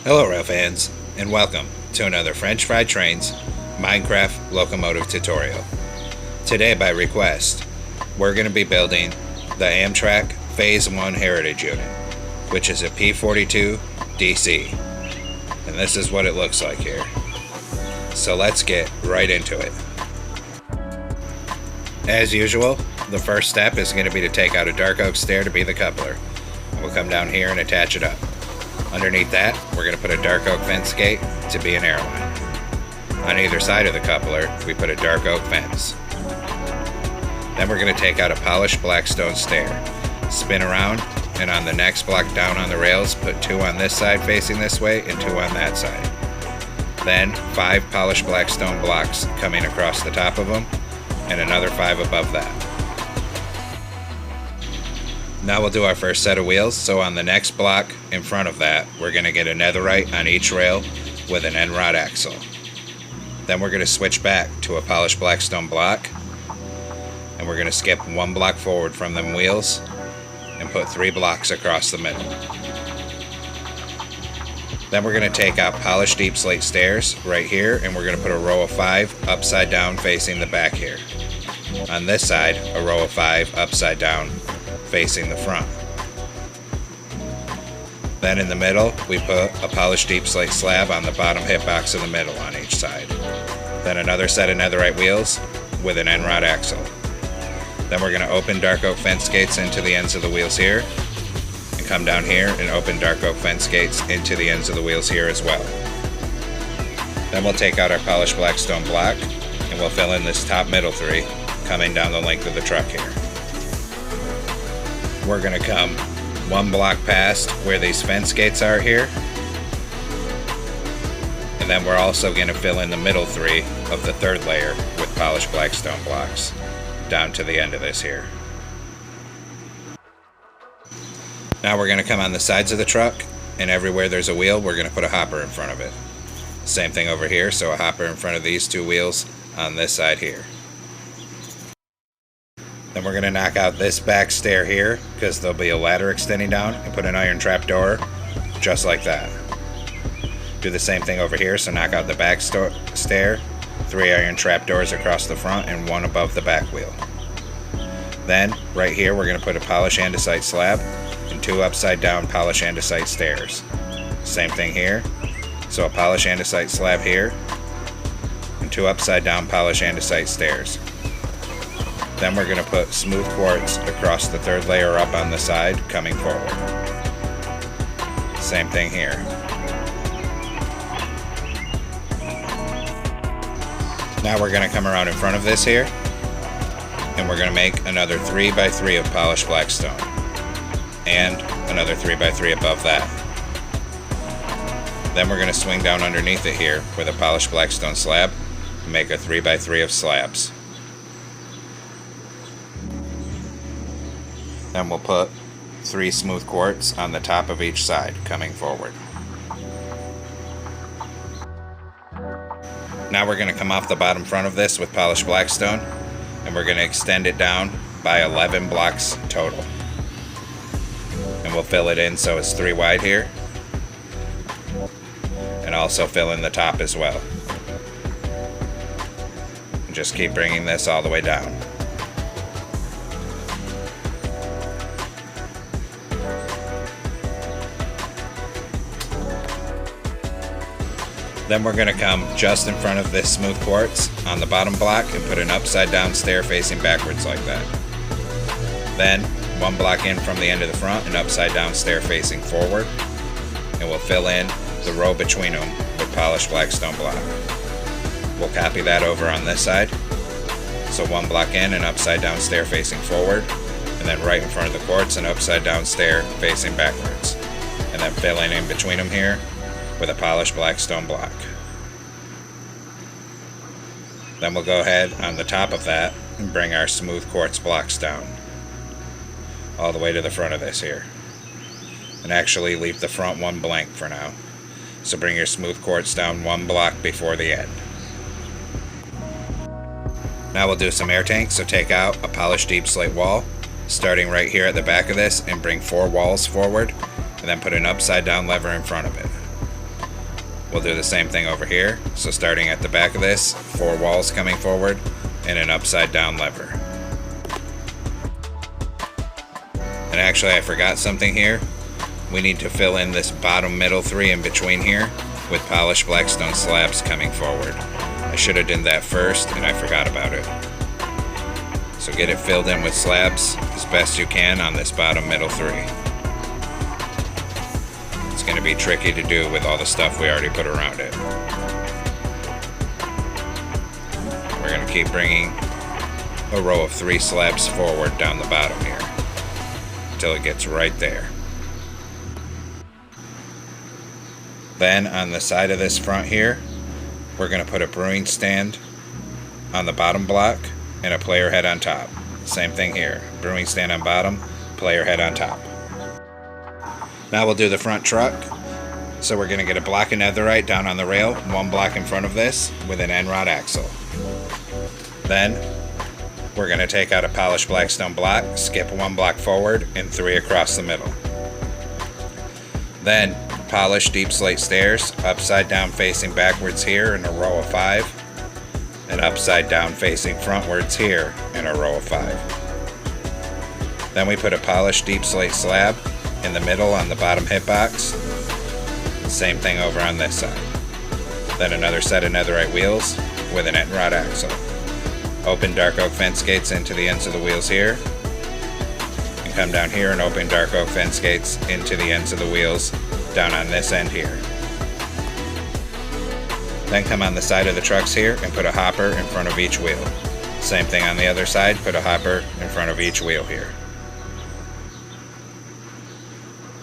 Hello rail fans, and welcome to another French Fried Trains Minecraft locomotive tutorial. Today by request, we're going to be building the Amtrak phase 1 heritage unit, which is a P42 DC. And this is what it looks like here. So let's get right into it. As usual, the first step is going to be to take out a dark oak stair to be the coupler. We'll come down here and attach it up. Underneath that, we're going to put a dark oak fence gate to be an airline. On either side of the coupler, we put a dark oak fence. Then we're going to take out a polished black stone stair, spin around, and on the next block down on the rails, put 2 on this side facing this way and 2 on that side. Then 5 polished black stone blocks coming across the top of them, and another 5 above that. Now we'll do our first set of wheels, so on the next block in front of that, we're going to get a netherite on each rail with an end rod axle. Then we're going to switch back to a polished black stone block, and we're going to skip 1 block forward from them wheels and put 3 blocks across the middle. Then we're going to take out polished deep slate stairs right here, and we're going to put a row of 5 upside down facing the back here. On this side, a row of 5 upside down facing the front. Then in the middle, we put a polished deep slate slab on the bottom hitbox in the middle on each side. Then another set of netherite wheels with an end rod axle. Then we're going to open dark oak fence gates into the ends of the wheels here, and come down here and open dark oak fence gates into the ends of the wheels here as well. Then we'll take out our polished black stone block, and we'll fill in this top middle 3 coming down the length of the truck here. We're going to come 1 block past where these fence gates are here, and then we're also going to fill in the middle 3 of the 3rd layer with polished black stone blocks down to the end of this here. Now we're going to come on the sides of the truck, and everywhere there's a wheel we're going to put a hopper in front of it. Same thing over here, so a hopper in front of these 2 wheels on this side here. Then we're going to knock out this back stair here, because there'll be a ladder extending down, and put an iron trap door, just like that. Do the same thing over here, so knock out the back stair, 3 iron trap doors across the front, and 1 above the back wheel. Then, right here, we're going to put a polished andesite slab, and 2 upside down polished andesite stairs. Same thing here, so a polished andesite slab here, and 2 upside down polished andesite stairs. Then we're going to put smooth quartz across the 3rd layer up on the side, coming forward. Same thing here. Now we're going to come around in front of this here, and we're going to make another 3x3 of polished black stone, and another 3x3 above that. Then we're going to swing down underneath it here with a polished black stone slab, and make a 3x3 of slabs. Then we'll put 3 smooth quartz on the top of each side, coming forward. Now we're going to come off the bottom front of this with polished black stone, and we're going to extend it down by 11 blocks total. And we'll fill it in so it's 3 wide here, and also fill in the top as well. And just keep bringing this all the way down. Then we're going to come just in front of this smooth quartz on the bottom block and put an upside down stair facing backwards like that. Then 1 block in from the end of the front, an upside down stair facing forward, and we'll fill in the row between them with polished black stone block. We'll copy that over on this side. So 1 block in, an upside down stair facing forward, and then right in front of the quartz, an upside down stair facing backwards. And then fill in between them here with a polished black stone block. Then we'll go ahead on the top of that and bring our smooth quartz blocks down all the way to the front of this here, and actually leave the front 1 blank for now. So bring your smooth quartz down 1 block before the end. Now we'll do some air tanks, so take out a polished deep slate wall, starting right here at the back of this, and bring 4 walls forward, and then put an upside down lever in front of it. We'll do the same thing over here. So starting at the back of this, 4 walls coming forward and an upside down lever. And actually I forgot something here. We need to fill in this bottom middle 3 in between here with polished blackstone slabs coming forward. I should have done that first and I forgot about it. So get it filled in with slabs as best you can on this bottom middle 3. It's going to be tricky to do with all the stuff we already put around it. We're going to keep bringing a row of 3 slabs forward down the bottom here until it gets right there. Then on the side of this front here, we're going to put a brewing stand on the bottom block and a player head on top. Same thing here, brewing stand on bottom, player head on top. Now we'll do the front truck. So we're going to get a block of netherite down on the rail, 1 block in front of this with an end rod axle. Then we're going to take out a polished blackstone block, skip 1 block forward and 3 across the middle. Then polish deep slate stairs, upside down facing backwards here in a row of 5, and upside down facing frontwards here in a row of 5. Then we put a polished deep slate slab in the middle on the bottom hitbox. Same thing over on this side. Then another set of netherite wheels with an end rod axle. Open dark oak fence gates into the ends of the wheels here. And come down here and open dark oak fence gates into the ends of the wheels down on this end here. Then come on the side of the trucks here and put a hopper in front of each wheel. Same thing on the other side, put a hopper in front of each wheel here.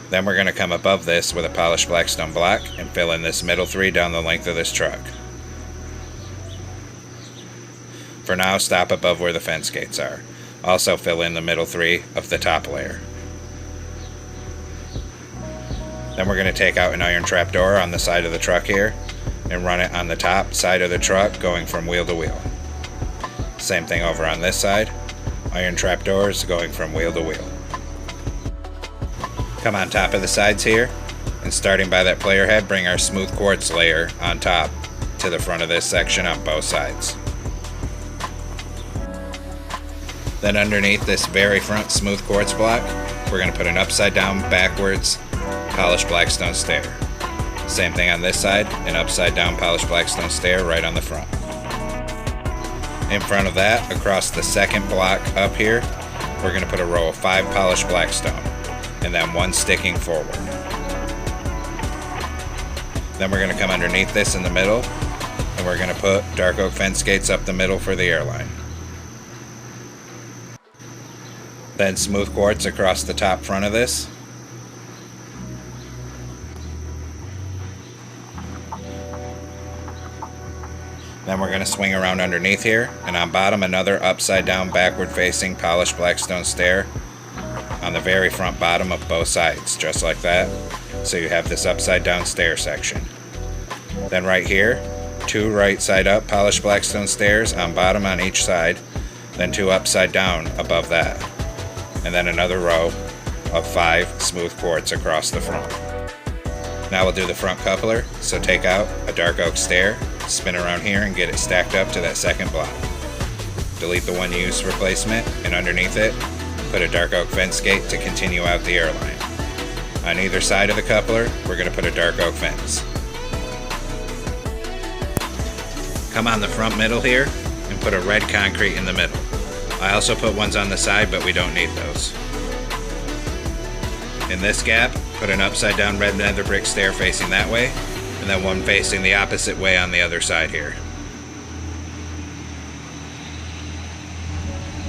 Then we're going to come above this with a polished blackstone block and fill in this middle 3 down the length of this truck. For now, stop above where the fence gates are. Also fill in the middle 3 of the top layer. Then we're going to take out an iron trap door on the side of the truck here and run it on the top side of the truck going from wheel to wheel. Same thing over on this side. Iron trap doors going from wheel to wheel. Come on top of the sides here, and starting by that player head, bring our smooth quartz layer on top to the front of this section on both sides. Then underneath this very front smooth quartz block, we're going to put an upside down backwards polished blackstone stair. Same thing on this side, an upside down polished blackstone stair right on the front. In front of that, across the second block up here, we're going to put a row of 5 polished blackstone, and then 1 sticking forward. Then we're going to come underneath this in the middle, and we're going to put dark oak fence gates up the middle for the airline. Then smooth quartz across the top front of this. Then we're going to swing around underneath here, and on bottom another upside down backward facing polished blackstone stair on the very front bottom of both sides, just like that. So you have this upside down stair section. Then right here, 2 right side up polished blackstone stairs on bottom on each side, then 2 upside down above that. And then another row of 5 smooth quartz across the front. Now we'll do the front coupler, so take out a dark oak stair, spin around here and get it stacked up to that second block. Delete the one you used for placement, and underneath it, put a dark oak fence gate to continue out the airline. On either side of the coupler, we're going to put a dark oak fence. Come on the front middle here and put a red concrete in the middle. I also put ones on the side, but we don't need those. In this gap, put an upside down red nether brick stair facing that way, and then 1 facing the opposite way on the other side here.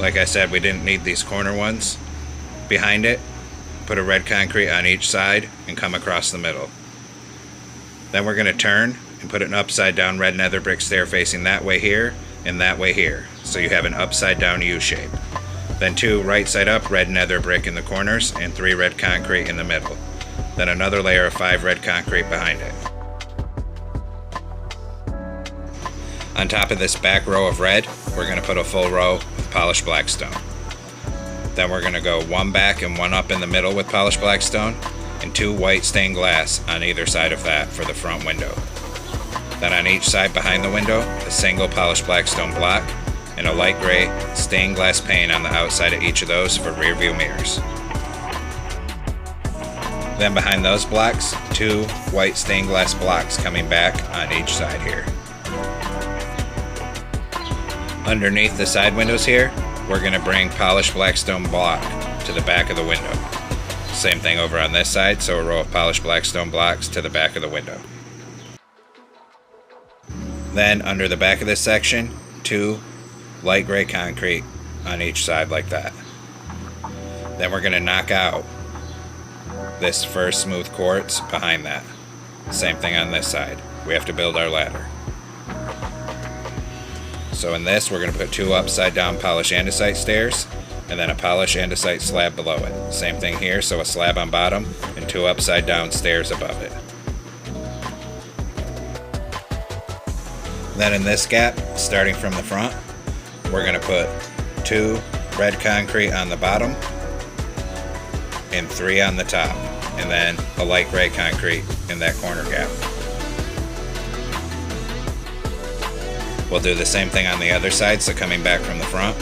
Like I said, we didn't need these corner ones. Behind it, put a red concrete on each side and come across the middle. Then we're going to turn and put an upside down red nether brick stair facing that way here and that way here, so you have an upside down U shape. Then 2 right side up red nether brick in the corners and 3 red concrete in the middle. Then another layer of 5 red concrete behind it. On top of this back row of red, we're going to put a full row of polished blackstone. Then we're going to go 1 back and 1 up in the middle with polished blackstone, and 2 white stained glass on either side of that for the front window. Then on each side behind the window, a single polished black stone block and a light gray stained glass pane on the outside of each of those for rear view mirrors. Then behind those blocks, 2 white stained glass blocks coming back on each side here. Underneath the side windows here, we're going to bring polished black stone block to the back of the window. Same thing over on this side, so a row of polished black stone blocks to the back of the window. Then under the back of this section, 2 light gray concrete on each side like that. Then we're going to knock out this first smooth quartz behind that. Same thing on this side. We have to build our ladder. So in this, we're going to put 2 upside down polished andesite stairs and then a polished andesite slab below it. Same thing here, so a slab on bottom and 2 upside down stairs above it. Then in this gap, starting from the front, we're going to put 2 red concrete on the bottom and 3 on the top, and then a light gray concrete in that corner gap. We'll do the same thing on the other side, so coming back from the front,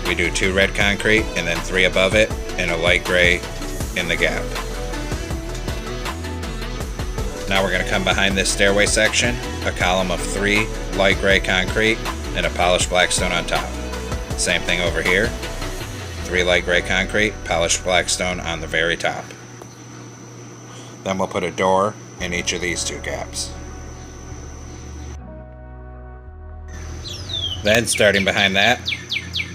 we do 2 red concrete and then 3 above it and a light gray in the gap. Now we're going to come behind this stairway section, a column of 3 light gray concrete and a polished black stone on top. Same thing over here, 3 light gray concrete, polished black stone on the very top. Then we'll put a door in each of these 2 gaps. Then starting behind that,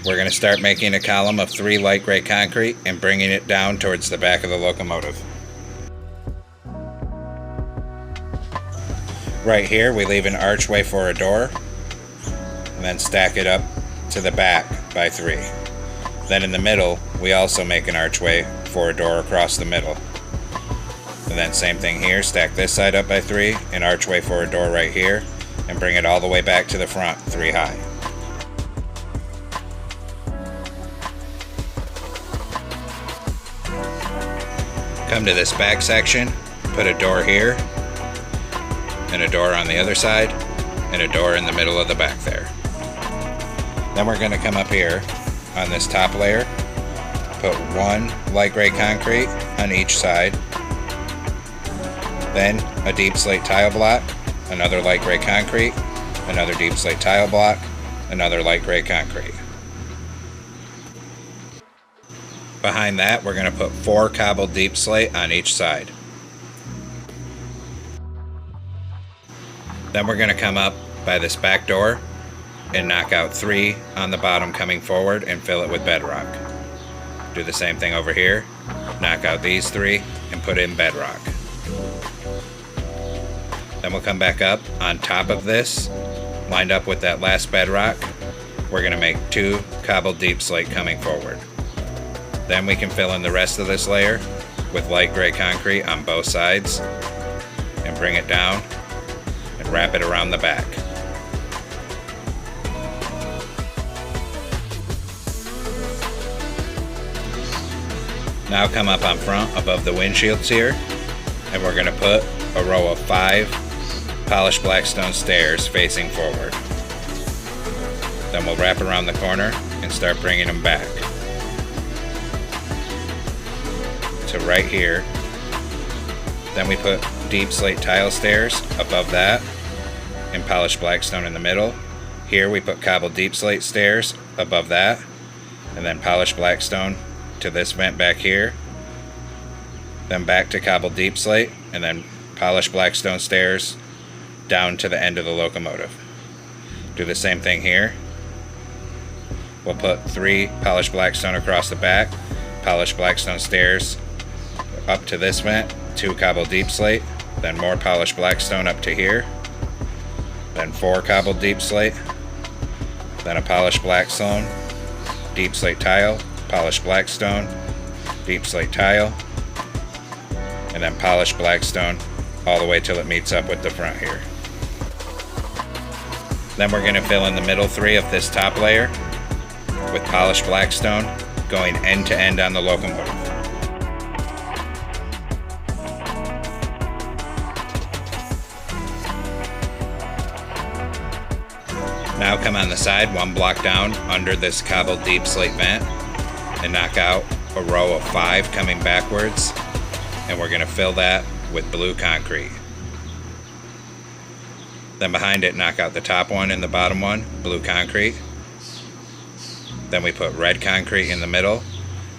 we're going to start making a column of 3 light gray concrete and bringing it down towards the back of the locomotive. Right here we leave an archway for a door and then stack it up to the back by 3. Then in the middle we also make an archway for a door across the middle. And then same thing here, stack this side up by 3, an archway for a door right here, and bring it all the way back to the front 3 high. Come to this back section, put a door here, and a door on the other side, and a door in the middle of the back there. Then we're going to come up here on this top layer, put 1 light gray concrete on each side, then a deep slate tile block, another light gray concrete, another deep slate tile block, another light gray concrete. Behind that, we're going to put 4 cobbled deep slate on each side. Then we're going to come up by this back door and knock out 3 on the bottom coming forward and fill it with bedrock. Do the same thing over here, knock out these 3 and put in bedrock. Then we'll come back up on top of this, lined up with that last bedrock. We're going to make 2 cobbled deep slate coming forward. Then we can fill in the rest of this layer with light gray concrete on both sides and bring it down and wrap it around the back. Now come up on front above the windshields here, and we're going to put a row of 5 polished black stone stairs facing forward. Then we'll wrap around the corner and start bringing them back to right here. Then we put deep slate tile stairs above that and polished black stone in the middle. Here we put cobbled deep slate stairs above that and then polished black stone to this vent back here. Then back to cobbled deep slate and then polished black stone stairs down to the end of the locomotive. Do the same thing here. We'll put 3 polished black stone across the back, polished black stone stairs up to this vent, 2 cobbled deep slate, then more polished black stone up to here, then 4 cobbled deep slate, then a polished black stone, deep slate tile, polished black stone, deep slate tile, and then polished black stone all the way till it meets up with the front here. Then we're going to fill in the middle 3 of this top layer with polished black stone going end to end on the locomotive. Now come on the side 1 block down under this cobbled deep slate vent and knock out a row of 5 coming backwards, and we're going to fill that with blue concrete. Then behind it, knock out the top one and the bottom one, blue concrete. Then we put red concrete in the middle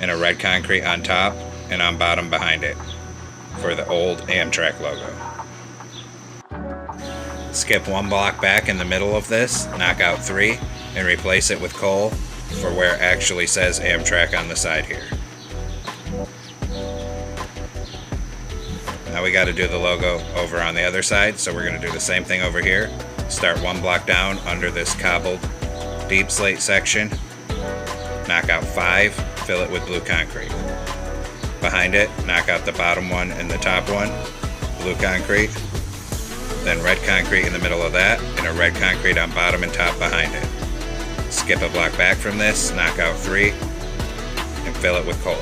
and a red concrete on top and on bottom behind it for the old Amtrak logo. Skip 1 block back in the middle of this, knock out 3, and replace it with coal for where it actually says Amtrak on the side here. Now we got to do the logo over on the other side, so we're going to do the same thing over here. Start 1 block down under this cobbled deep slate section, knock out 5, fill it with blue concrete. Behind it, knock out the bottom one and the top one, blue concrete. Then red concrete in the middle of that, and a red concrete on bottom and top behind it. Skip a block back from this, knock out 3, and fill it with coal.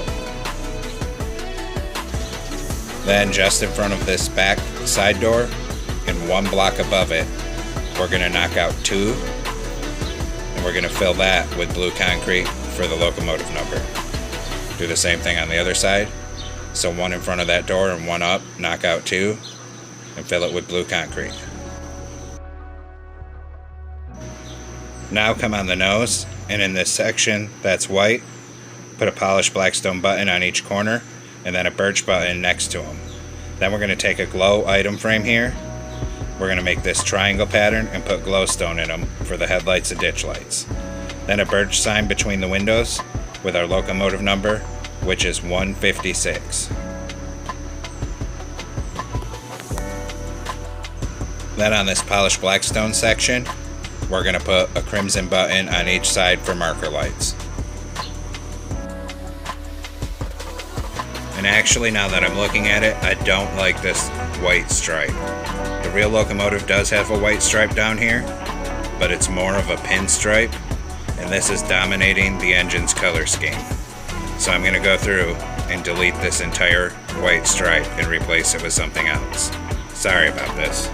Then just in front of this back side door, and 1 block above it, we're going to knock out 2, and we're going to fill that with blue concrete for the locomotive number. Do the same thing on the other side. So 1 in front of that door and 1 up, knock out 2, and fill it with blue concrete. Now come on the nose, and in this section that's white, put a polished blackstone button on each corner, and then a birch button next to them. Then we're going to take a glow item frame here. We're going to make this triangle pattern and put glowstone in them for the headlights and ditch lights. Then a birch sign between the windows with our locomotive number, which is 156. Then on this polished blackstone section, we're going to put a crimson button on each side for marker lights. And actually, now that I'm looking at it, I don't like this white stripe. The real locomotive does have a white stripe down here, but it's more of a pinstripe, and this is dominating the engine's color scheme. So I'm going to go through and delete this entire white stripe and replace it with something else. Sorry about this.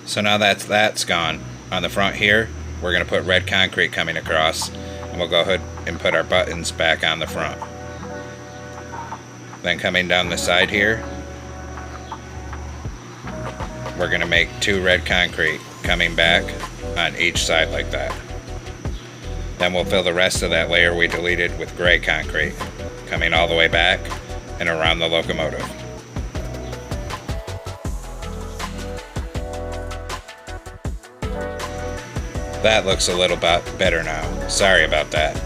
So now that's gone. On the front here, we're going to put red concrete coming across, and we'll go ahead and put our buttons back on the front. Then coming down the side here, we're going to make 2 red concrete coming back on each side like that. Then we'll fill the rest of that layer we deleted with gray concrete, coming all the way back and around the locomotive. That looks a little bit better now. Sorry about that.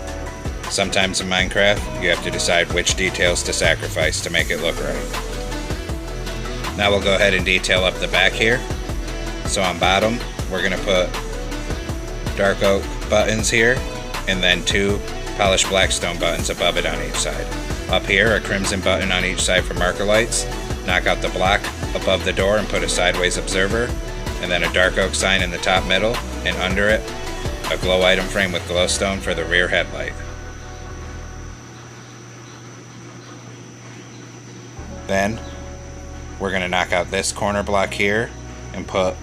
Sometimes in Minecraft, you have to decide which details to sacrifice to make it look right. Now we'll go ahead and detail up the back here. So on bottom, we're going to put dark oak buttons here, and then 2 polished blackstone buttons above it on each side. Up here, a crimson button on each side for marker lights. Knock out the block above the door and put a sideways observer, and then a dark oak sign in the top middle, and under it, a glow item frame with glowstone for the rear headlight. Then, we're going to knock out this corner block here and put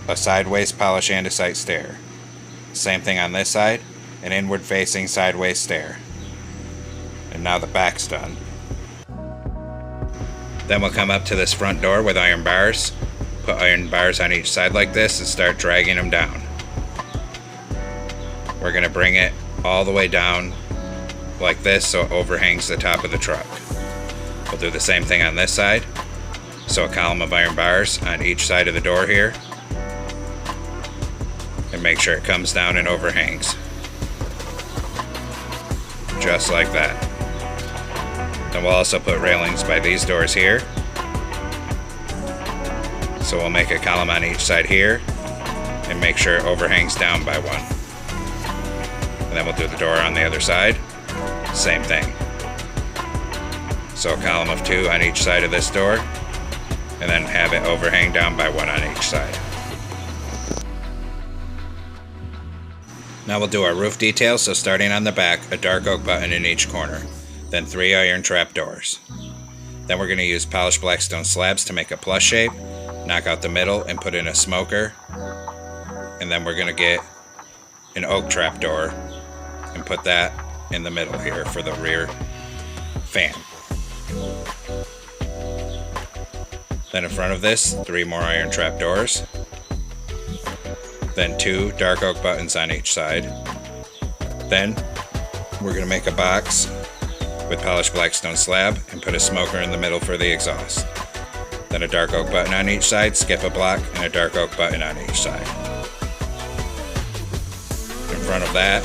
a sideways polished andesite stair. Same thing on this side, an inward facing sideways stair. And now the back's done. Then we'll come up to this front door with iron bars, put iron bars on each side like this and start dragging them down. We're going to bring it all the way down like this so it overhangs the top of the truck. We'll do the same thing on this side. So a column of iron bars on each side of the door here. And make sure it comes down and overhangs. Just like that. Then we'll also put railings by these doors here. So we'll make a column on each side here and make sure it overhangs down by 1. And then we'll do the door on the other side. Same thing. So a column of 2 on each side of this door, and then have it overhang down by 1 on each side. Now we'll do our roof detail, so starting on the back, a dark oak button in each corner, then 3 iron trap doors. Then we're going to use polished blackstone slabs to make a plus shape, knock out the middle and put in a smoker, and then we're going to get an oak trap door and put that in the middle here for the rear fan. Then in front of this, 3 more iron trap doors. Then 2 dark oak buttons on each side. Then we're going to make a box with polished blackstone slab and put a smoker in the middle for the exhaust. Then a dark oak button on each side, skip a block, and a dark oak button on each side. In front of that,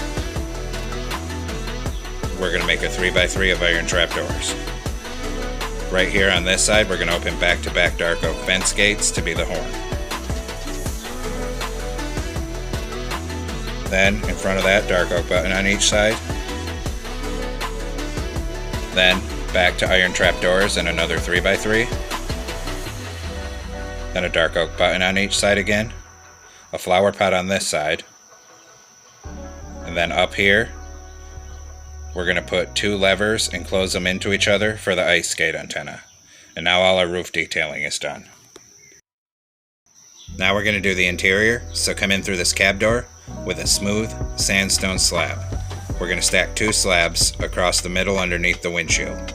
we're going to make a 3x3 of iron trap doors. Right here on this side, we're going to open back-to-back dark oak fence gates to be the horn. Then, in front of that, dark oak button on each side. Then, back to iron trap doors and another 3x3. Then a dark oak button on each side again. A flower pot on this side. And then up here, we're going to put 2 levers and close them into each other for the ice skate antenna. And now all our roof detailing is done. Now we're going to do the interior, so come in through this cab door with a smooth sandstone slab. We're going to stack 2 slabs across the middle underneath the windshield.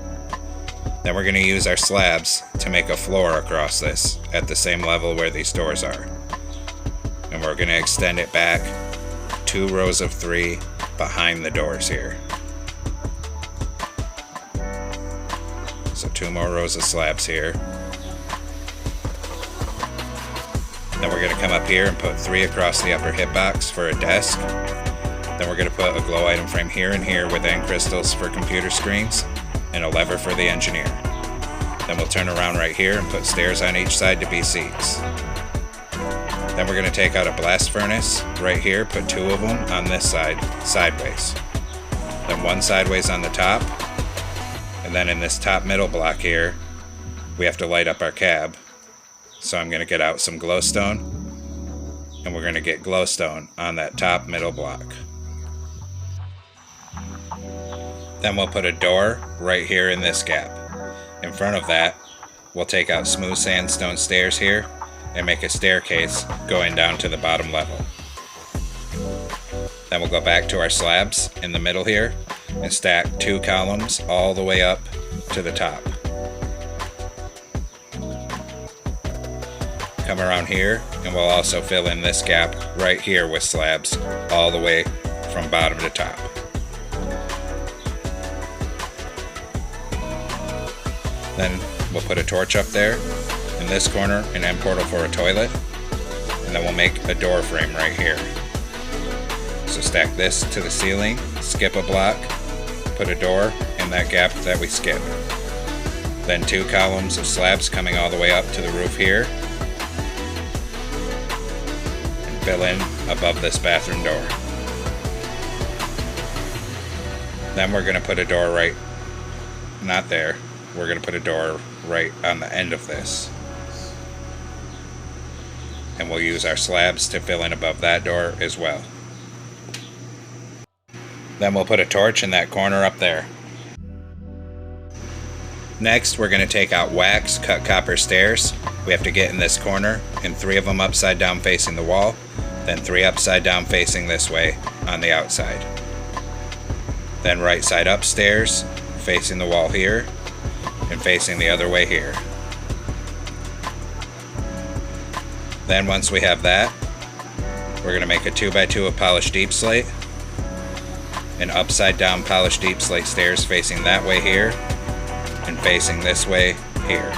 Then we're going to use our slabs to make a floor across this at the same level where these doors are. And we're going to extend it back 2 rows of 3 behind the doors here. So 2 more rows of slabs here. Then we're going to come up here and put 3 across the upper hip box for a desk. Then we're going to put a glow item frame here and here with end crystals for computer screens and a lever for the engineer. Then we'll turn around right here and put stairs on each side to be seats. Then we're going to take out a blast furnace right here, put 2 of them on this side, sideways. Then 1 sideways on the top. And then in this top middle block here, we have to light up our cab. So I'm going to get out some glowstone, and we're going to get glowstone on that top middle block. Then we'll put a door right here in this gap. In front of that, we'll take out smooth sandstone stairs here and make a staircase going down to the bottom level. Then we'll go back to our slabs in the middle here and stack 2 columns all the way up to the top. Come around here and we'll also fill in this gap right here with slabs all the way from bottom to top. Then we'll put a torch up there, in this corner an end portal for a toilet, and then we'll make a door frame right here. So stack this to the ceiling, skip a block, put a door in that gap that we skipped. Then 2 columns of slabs coming all the way up to the roof here, and fill in above this bathroom door. Then we're going to put a door right, not there, we're going to put a door right on the end of this. And we'll use our slabs to fill in above that door as well. Then we'll put a torch in that corner up there. Next, we're going to take out wax cut copper stairs. We have to get in this corner, and 3 of them upside down facing the wall, then 3 upside down facing this way on the outside. Then right side up stairs, facing the wall here, and facing the other way here. Then once we have that, we're going to make a 2x2 of polished deep slate, and upside down polished deep slate stairs facing that way here, and facing this way here.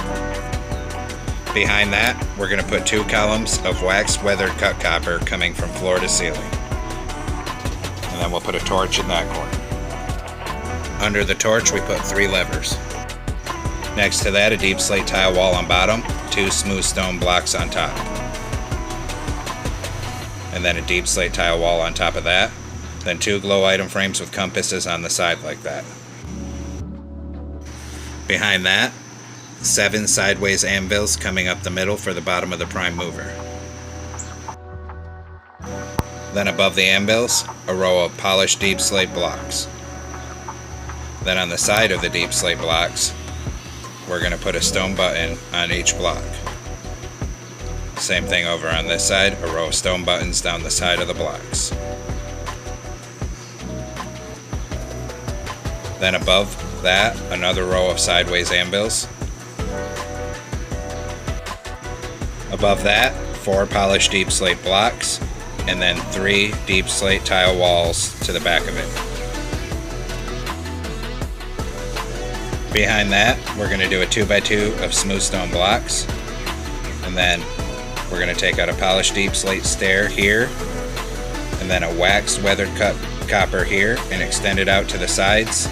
Behind that, we're going to put 2 columns of waxed weathered cut copper coming from floor to ceiling. And then we'll put a torch in that corner. Under the torch, we put 3 levers. Next to that, a deep slate tile wall on bottom, 2 smooth stone blocks on top. And then a deep slate tile wall on top of that. Then 2 glow item frames with compasses on the side like that. Behind that, 7 sideways anvils coming up the middle for the bottom of the prime mover. Then above the anvils, a row of polished deep slate blocks. Then on the side of the deep slate blocks, we're going to put a stone button on each block. Same thing over on this side, a row of stone buttons down the side of the blocks. Then above that, another row of sideways anvils. Above that, 4 polished deep slate blocks, and then 3 deep slate tile walls to the back of it. Behind that, we're going to do a 2x2 of smooth stone blocks, and then we're going to take out a polished deep slate stair here, and then a waxed weathered cut copper here, and extend it out to the sides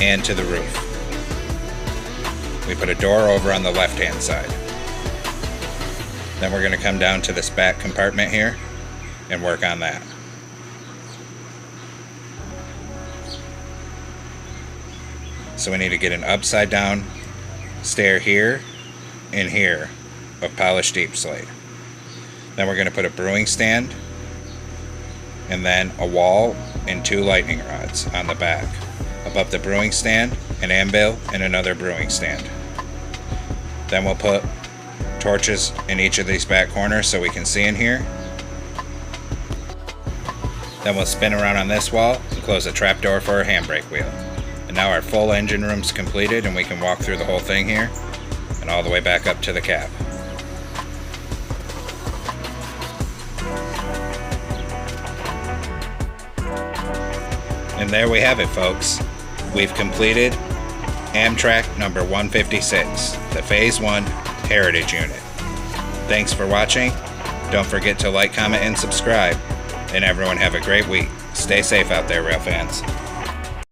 and to the roof. We put a door over on the left hand side. Then we're going to come down to this back compartment here and work on that. So we need to get an upside down stair here and here of polished deep slate. Then we're going to put a brewing stand and then a wall and 2 lightning rods on the back. Above the brewing stand, an anvil and another brewing stand. Then we'll put torches in each of these back corners so we can see in here. Then we'll spin around on this wall and close a trapdoor for our handbrake wheel. And now our full engine room's completed and we can walk through the whole thing here and all the way back up to the cab. And there we have it, folks. We've completed Amtrak number 156, the Phase 1 Heritage Unit. Thanks for watching. Don't forget to like, comment, and subscribe. And everyone have a great week. Stay safe out there, rail fans.